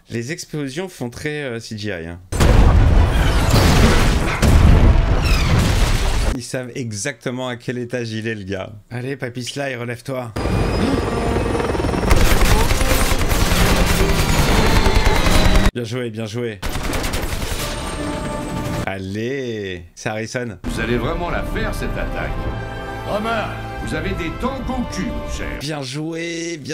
Les explosions font très CGI. Hein. Ils savent exactement à quel étage il est, le gars. Allez, Papy Sly, relève-toi. Bien joué. Allez, c'est Harrison. Vous allez vraiment la faire, cette attaque. Romain, vous avez des tangos au cul, mon cher. Bien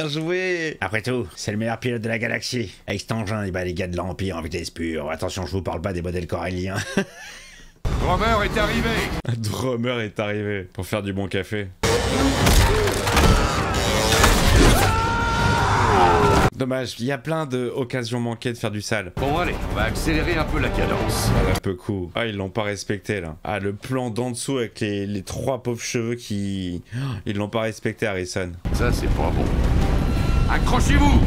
joué. Après tout, c'est le meilleur pilote de la galaxie. Avec cet engin, les gars de l'Empire en vitesse pure. Attention, je vous parle pas des modèles coréliens. Drummer est arrivé. Drummer est arrivé pour faire du bon café. Dommage, il y a plein d'occasions manquées de faire du sale. Bon, allez, on va accélérer un peu la cadence. Un peu cool. Ah, ils l'ont pas respecté, là. Ah, le plan d'en dessous avec les 3 pauvres cheveux qui... Ils l'ont pas respecté, Harrison. Ça, c'est pas bon. Accrochez-vous.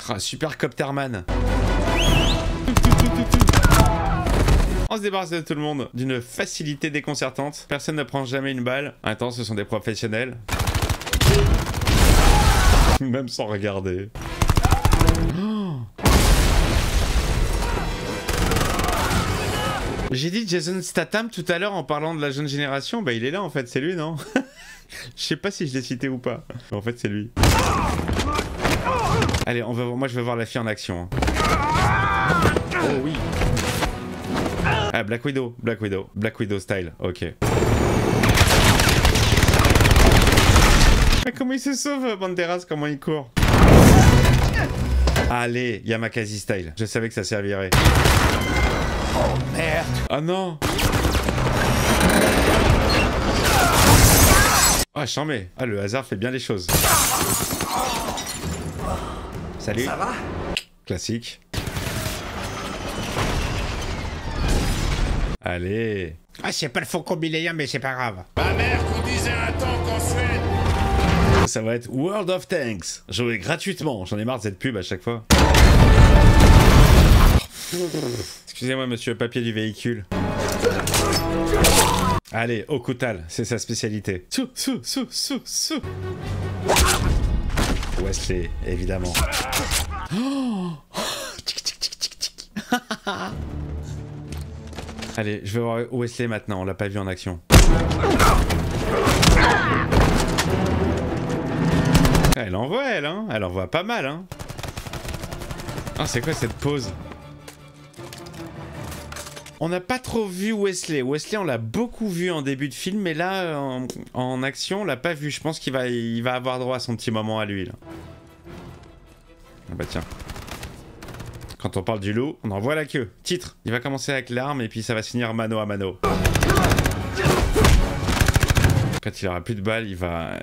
Ah, super Copterman. On se débarrasse de tout le monde d'une facilité déconcertante. Personne ne prend jamais une balle. Attends, ce sont des professionnels. Même sans regarder. Oh. J'ai dit Jason Statham tout à l'heure en parlant de la jeune génération. Bah il est là en fait, c'est lui, non? Je sais pas si je l'ai cité ou pas. Mais en fait c'est lui. Allez, moi je veux voir la fille en action. Hein. Oh oui. Ah, Black Widow style, ok. Ah, comment il se sauve, Banderas? Comment il court? Allez, Yamakasi style. Je savais que ça servirait. Oh merde! Oh non! Ah, chambé. Ah, le hasard fait bien les choses. Salut. Ça va? Classique. Allez. Ah, c'est pas le faux combinéen, mais c'est pas grave. Ma mère conduisait un tank en Suède. Ça va être World of Tanks. Jouer gratuitement. J'en ai marre de cette pub à chaque fois. Excusez-moi, monsieur, papier du véhicule. Allez, Okutal, c'est sa spécialité. Sou. Wesley, évidemment. Oh. Allez, je vais voir Wesley maintenant, on l'a pas vu en action. Elle envoie, elle, hein. Elle envoie pas mal, hein. Ah, c'est quoi cette pause? On n'a pas trop vu Wesley. Wesley, on l'a beaucoup vu en début de film, mais là, en action, on l'a pas vu. Je pense qu'il va avoir droit à son petit moment à lui, là. Ah bah tiens. Quand on parle du loup, on en voit la queue. Titre. Il va commencer avec l'arme et puis ça va se finir mano à mano. Quand il aura plus de balles, il va...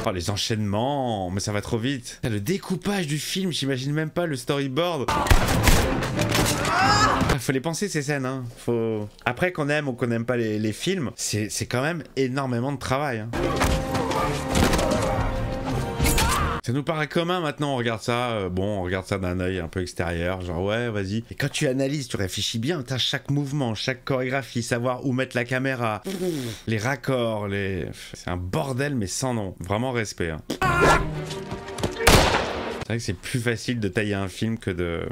Oh, les enchaînements, mais ça va trop vite. Le découpage du film, j'imagine même pas le storyboard. Faut les penser ces scènes, hein. Faut... Après qu'on aime ou qu'on n'aime pas les films, c'est quand même énormément de travail, hein. Ça nous paraît commun maintenant, on regarde ça, bon, on regarde ça d'un œil un peu extérieur, genre ouais, vas-y. Et quand tu analyses, tu réfléchis bien, t'as chaque mouvement, chaque chorégraphie, savoir où mettre la caméra, les raccords, c'est un bordel mais sans nom. Vraiment respect, hein. C'est vrai que c'est plus facile de tailler un film que de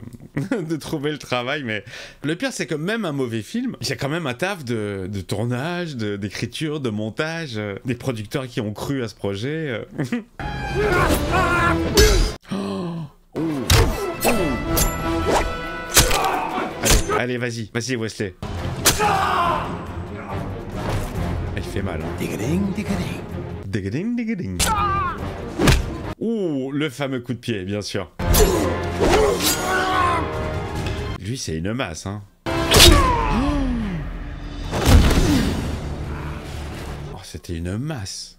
trouver le travail, mais le pire c'est que même un mauvais film, il y a quand même un taf de tournage, d'écriture, de montage, des producteurs qui ont cru à ce projet. Allez, vas-y Wesley. Il fait mal, hein. Digading. Ouh, le fameux coup de pied, bien sûr. Lui, c'est une masse, hein. Oh, c'était une masse.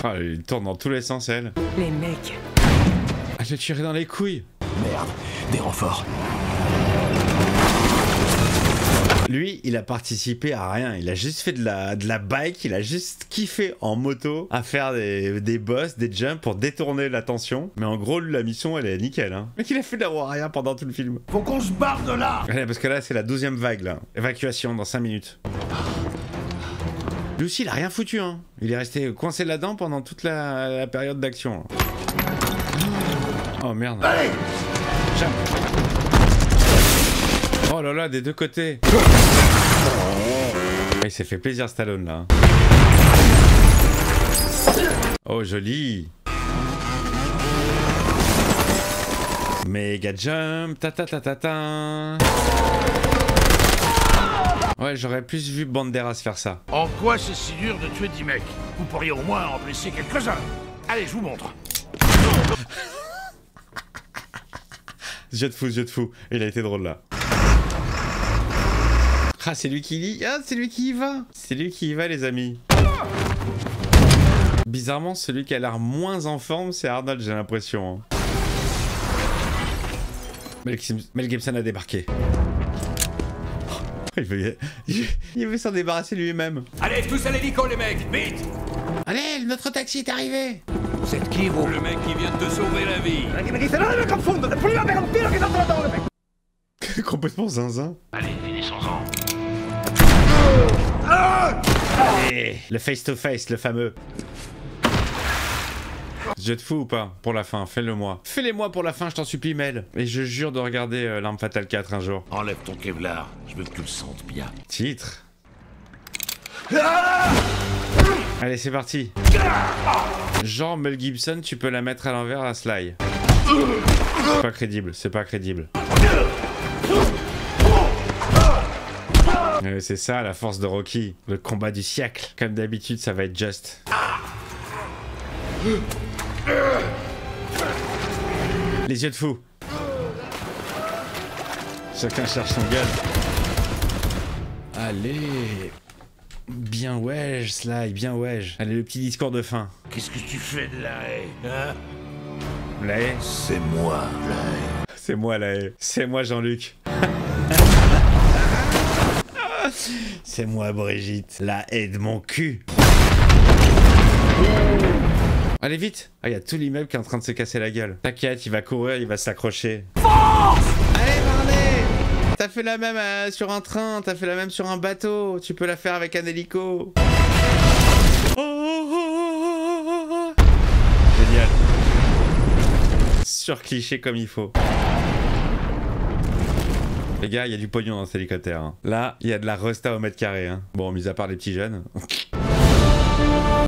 Ah, il tourne dans tous les sens, elle. Les mecs. Ah, je l'ai tiré dans les couilles. Merde, des renforts. Lui, il a participé à rien. Il a juste fait de la bike. Il a juste kiffé en moto à faire des boss, des jumps pour détourner l'attention. Mais en gros, la mission, elle est nickel, hein. Mais il a fait de la roue arrière pendant tout le film. Faut qu'on se barre de là! Ouais, parce que là, c'est la 12e vague, là. Évacuation dans 5 minutes. Lui aussi, il a rien foutu, hein. Il est resté coincé là-dedans pendant toute la période d'action. Oh merde. Allez! Jump. Oh là là, des deux côtés. Il s'est fait plaisir Stallone là. Oh joli. Méga jump, ta. Ouais, j'aurais plus vu Banderas faire ça. En quoi c'est si dur de tuer 10 mecs? Vous pourriez au moins en blesser quelques-uns. Allez, je vous montre. Jeu de fou. Il a été drôle là. Ah, c'est lui qui lit. Ah, c'est lui qui y va. C'est lui qui y va, les amis. Bizarrement, celui qui a l'air moins en forme, c'est Arnold, j'ai l'impression. Mel Gibson a débarqué. Il veut s'en débarrasser lui-même. Allez, tous à l'hélico, les mecs, vite! Allez, notre taxi est arrivé. C'est qui, vous? Le mec qui vient de te sauver la vie. Complètement zinzin. Allez, finissons-en. Allez, le face-to-face, le fameux. Jeu de fou ou pas? Pour la fin, fais-le-moi. Fais-les-moi pour la fin, je t'en supplie, Mel. Et je jure de regarder L'Arme Fatale 4 un jour. Enlève ton Kevlar, je veux que tu le sentes bien. Titre. Allez, c'est parti. Genre Mel Gibson, tu peux la mettre à l'envers à Sly. C'est pas crédible, c'est pas crédible. C'est ça la force de Rocky, le combat du siècle. Comme d'habitude, ça va être juste. Les yeux de fou. Chacun cherche son gun. Allez. Bien ouais, Sly, bien ouais. Allez, le petit discours de fin. Qu'est-ce que tu fais de la haie, hein? La haie? C'est moi, la haie. C'est moi la haie. C'est moi Jean-Luc. C'est moi Brigitte. La haie de mon cul. Allez vite. Ah, il y a tout l'immeuble qui est en train de se casser la gueule. T'inquiète, il va courir, il va s'accrocher. Force! Allez, Barney! T'as fait la même sur un train, t'as fait la même sur un bateau. Tu peux la faire avec un hélico. Génial. Sur-cliché comme il faut. Les gars, il y a du pognon dans cet hélicoptère. Hein. Là, il y a de la resta au mètre carré. Hein. Bon, mis à part les petits jeunes.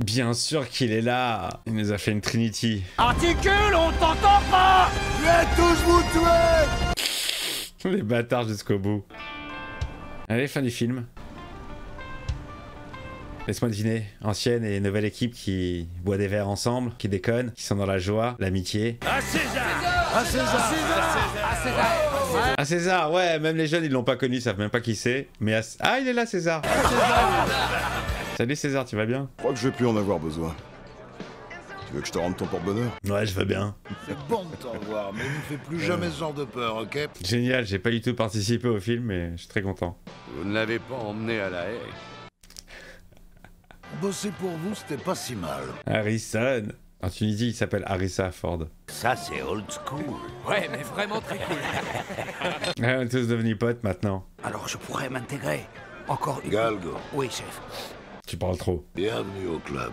Bien sûr qu'il est là. Il nous a fait une Trinity. Articule, on t'entend pas! Je vais tous vous tuer! Les bâtards jusqu'au bout. Allez, fin du film. Laisse-moi deviner. Ancienne et nouvelle équipe qui boit des verres ensemble, qui déconne, qui sont dans la joie, l'amitié. À César! À César! À César! Ah, César, ouais, même les jeunes, ils l'ont pas connu, ils savent même pas qui c'est. Mais ah, il est là, César. Salut César, tu vas bien? Je crois que je vais plus en avoir besoin. Tu veux que je te rende ton porte-bonheur? Ouais, je veux bien. C'est bon de t'en revoir, mais ne fais plus jamais ce genre de peur, ok? Génial, j'ai pas du tout participé au film, mais je suis très content. Vous ne l'avez pas emmené à la haie. Bosser pour vous, c'était pas si mal. Harrison. En Tunisie, il s'appelle Harrissa Ford. Ça, c'est old school. Ouais, mais vraiment très cool. Ouais, on est tous devenus potes maintenant. Alors je pourrais m'intégrer. Encore une... Galgo, Oui, chef. Tu parles trop. bienvenue au club.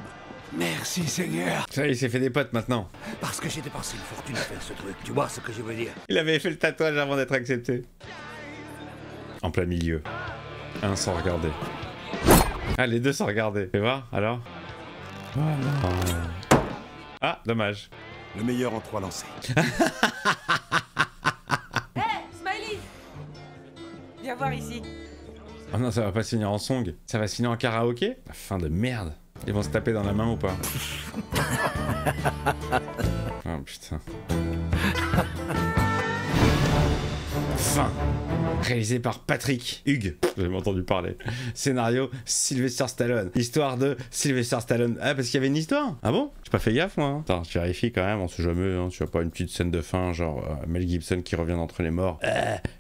Merci, Seigneur. Ça, il s'est fait des potes maintenant. Parce que j'ai dépensé une fortune à faire ce truc. Tu vois ce que je veux dire? Il avait fait le tatouage avant d'être accepté. En plein milieu. Un sans regarder. Ah, les deux sans regarder. Fais voir, alors. Voilà. Ah, dommage. Le meilleur en 3 lancers. Hé, Smiley! Viens voir ici. Oh non, ça va pas se finir en song. Ça va se finir en karaoké? La fin de merde. Ils vont se taper dans la main ou pas? Oh putain. Fin. Réalisé par Patrick Hugues. Vous avez entendu parler. Scénario Sylvester Stallone. Histoire de Sylvester Stallone. Ah, parce qu'il y avait une histoire? Ah bon? J'ai pas fait gaffe, moi. Hein. Attends, je vérifie quand même, on sait jamais. Hein. Tu vois pas une petite scène de fin, genre Mel Gibson qui revient d'entre les morts.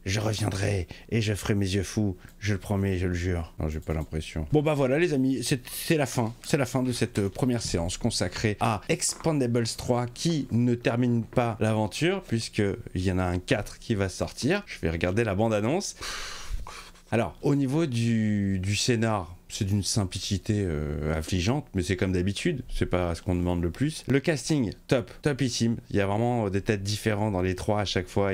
Je reviendrai et je ferai mes yeux fous. Je le promets, je le jure. Non, j'ai pas l'impression. Bon, bah voilà, les amis, c'est la fin. C'est la fin de cette première séance consacrée à Expendables 3 qui ne termine pas l'aventure, puisqu'il y en a un 4 qui va sortir. Je vais regarder la bande-annonce. Alors, au niveau du scénar, c'est d'une simplicité affligeante, mais c'est comme d'habitude, c'est pas ce qu'on demande le plus. Le casting, topissime. Il y a vraiment des têtes différentes dans les trois à chaque fois.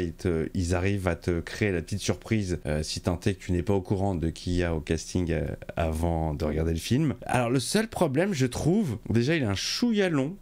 Ils arrivent à te créer la petite surprise si tant est que tu n'es pas au courant de qui il y a au casting avant de regarder le film. Alors, le seul problème, je trouve, déjà, il est un chouïa long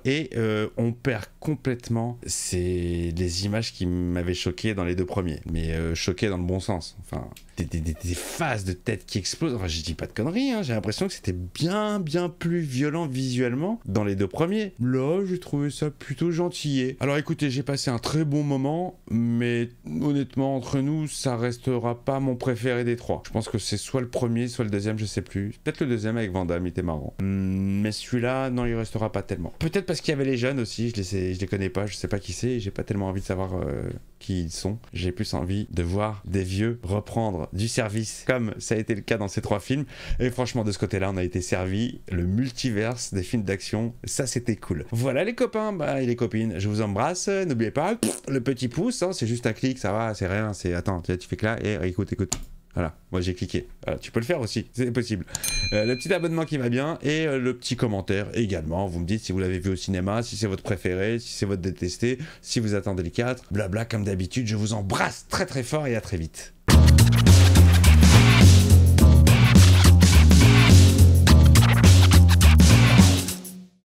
et on perd complètement. C'est les images qui m'avaient choqué dans les deux premiers, mais choqué dans le bon sens. Enfin, des phases de tête qui explosent. Enfin, je dis pas de conneries, hein. J'ai l'impression que c'était bien plus violent visuellement dans les deux premiers. Là, j'ai trouvé ça plutôt gentillet. Alors écoutez, j'ai passé un très bon moment, mais honnêtement, entre nous, ça restera pas mon préféré des trois. Je pense que c'est soit le premier, soit le deuxième, je sais plus. Peut-être le deuxième avec Van Damme, il était marrant. Mais celui-là, non, il restera pas tellement. Peut-être parce qu'il y avait les jeunes aussi, je les connais pas, je sais pas qui c'est, j'ai pas tellement envie de savoir qui ils sont. J'ai plus envie de voir des vieux reprendre du service, comme ça a été le cas dans ces trois films. Et franchement, de ce côté-là, on a été servi. Le multiverse des films d'action, ça c'était cool. Voilà les copains et les copines, je vous embrasse. N'oubliez pas, le petit pouce, hein, c'est juste un clic, ça va, c'est rien. Attends, tu fais que là, et écoute. Voilà, moi j'ai cliqué. Voilà, tu peux le faire aussi, c'est possible. Le petit abonnement qui va bien et le petit commentaire également. Vous me dites si vous l'avez vu au cinéma, si c'est votre préféré, si c'est votre détesté, si vous attendez les 4. Blabla comme d'habitude, je vous embrasse très fort et à très vite.